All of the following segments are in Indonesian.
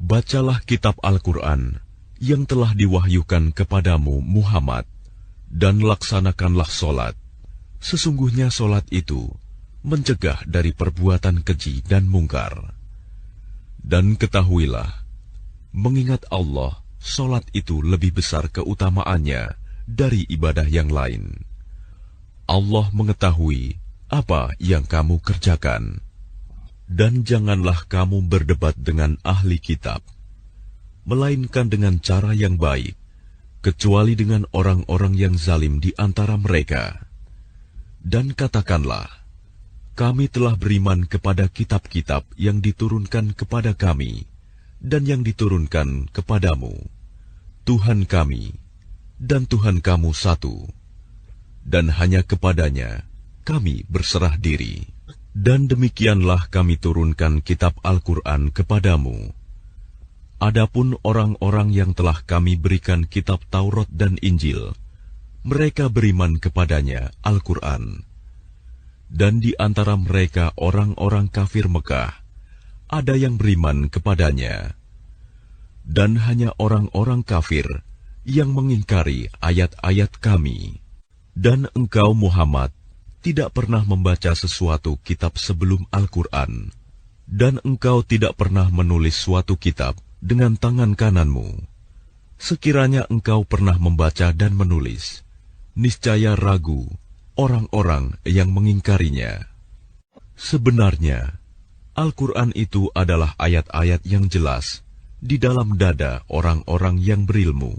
Bacalah kitab Al-Quran yang telah diwahyukan kepadamu Muhammad, dan laksanakanlah solat. Sesungguhnya solat itu mencegah dari perbuatan keji dan mungkar. Dan ketahuilah, mengingat Allah, solat itu lebih besar keutamaannya dari ibadah yang lain. Allah mengetahui apa yang kamu kerjakan. Dan janganlah kamu berdebat dengan ahli kitab, melainkan dengan cara yang baik, kecuali dengan orang-orang yang zalim di antara mereka. Dan katakanlah, kami telah beriman kepada kitab-kitab yang diturunkan kepada kami dan yang diturunkan kepadamu. Tuhan kami dan Tuhan kamu satu, dan hanya kepadanya kami berserah diri. Dan demikianlah kami turunkan kitab Al-Quran kepadamu. Adapun orang-orang yang telah kami berikan kitab Taurat dan Injil, mereka beriman kepadanya, Al-Quran. Dan di antara mereka orang-orang kafir Mekah, ada yang beriman kepadanya. Dan hanya orang-orang kafir yang mengingkari ayat-ayat kami. Dan engkau Muhammad tidak pernah membaca sesuatu kitab sebelum Al-Quran, dan engkau tidak pernah menulis suatu kitab dengan tangan kananmu. Sekiranya engkau pernah membaca dan menulis, niscaya ragu orang-orang yang mengingkarinya. Sebenarnya, Al-Quran itu adalah ayat-ayat yang jelas di dalam dada orang-orang yang berilmu.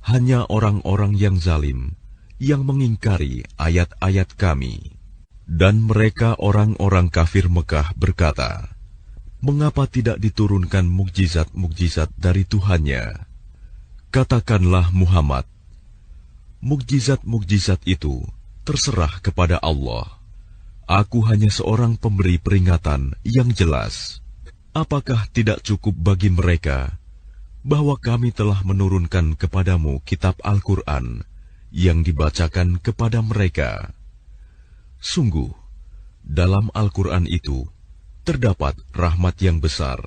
Hanya orang-orang yang zalim yang mengingkari ayat-ayat kami. Dan mereka orang-orang kafir Mekah berkata, mengapa tidak diturunkan mukjizat-mukjizat dari Tuhannya? Katakanlah Muhammad, mukjizat-mukjizat itu terserah kepada Allah. Aku hanya seorang pemberi peringatan yang jelas. Apakah tidak cukup bagi mereka bahwa kami telah menurunkan kepadamu kitab Al-Quran yang dibacakan kepada mereka? Sungguh, dalam Al-Quran itu terdapat rahmat yang besar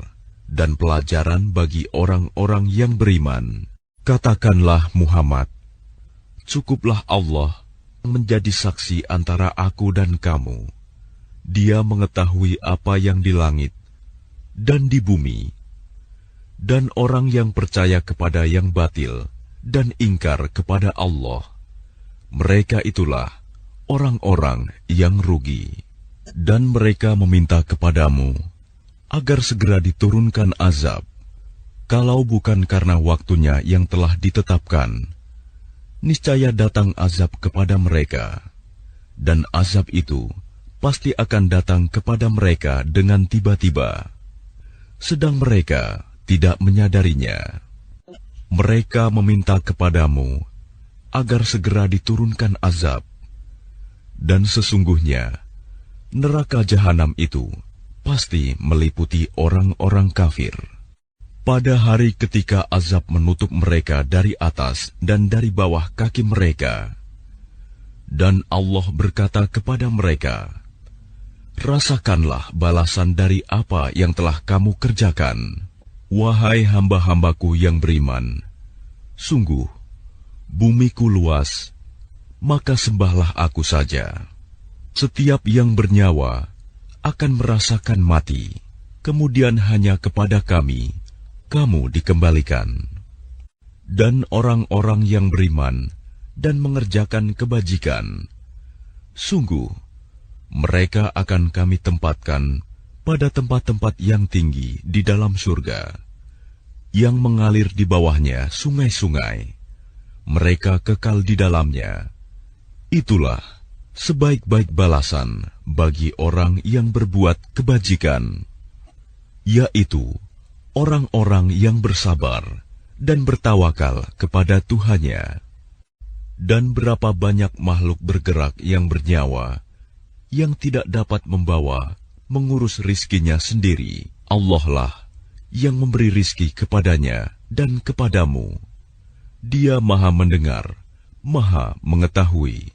dan pelajaran bagi orang-orang yang beriman. Katakanlah Muhammad, cukuplah Allah menjadi saksi antara aku dan kamu. Dia mengetahui apa yang di langit dan di bumi. Dan orang yang percaya kepada yang batil dan ingkar kepada Allah, mereka itulah orang-orang yang rugi. Dan mereka meminta kepadamu agar segera diturunkan azab, kalau bukan karena waktunya yang telah ditetapkan. Niscaya datang azab kepada mereka, dan azab itu pasti akan datang kepada mereka dengan tiba-tiba, sedang mereka tidak menyadarinya. Mereka meminta kepadamu agar segera diturunkan azab, dan sesungguhnya neraka jahanam itu pasti meliputi orang-orang kafir. Pada hari ketika azab menutup mereka dari atas dan dari bawah kaki mereka, dan Allah berkata kepada mereka, rasakanlah balasan dari apa yang telah kamu kerjakan. Wahai hamba-hambaku yang beriman, sungguh bumiku luas, maka sembahlah aku saja. Setiap yang bernyawa akan merasakan mati, kemudian hanya kepada kami kamu dikembalikan. Dan orang-orang yang beriman dan mengerjakan kebajikan, sungguh mereka akan kami tempatkan pada tempat-tempat yang tinggi di dalam surga, yang mengalir di bawahnya sungai-sungai. Mereka kekal di dalamnya. Itulah sebaik-baik balasan bagi orang yang berbuat kebajikan, yaitu orang-orang yang bersabar dan bertawakal kepada Tuhannya. Dan berapa banyak makhluk bergerak yang bernyawa, yang tidak dapat mengurus rizkinya sendiri. Allah lah yang memberi rizki kepadanya dan kepadamu. Dia Maha Mendengar, Maha Mengetahui.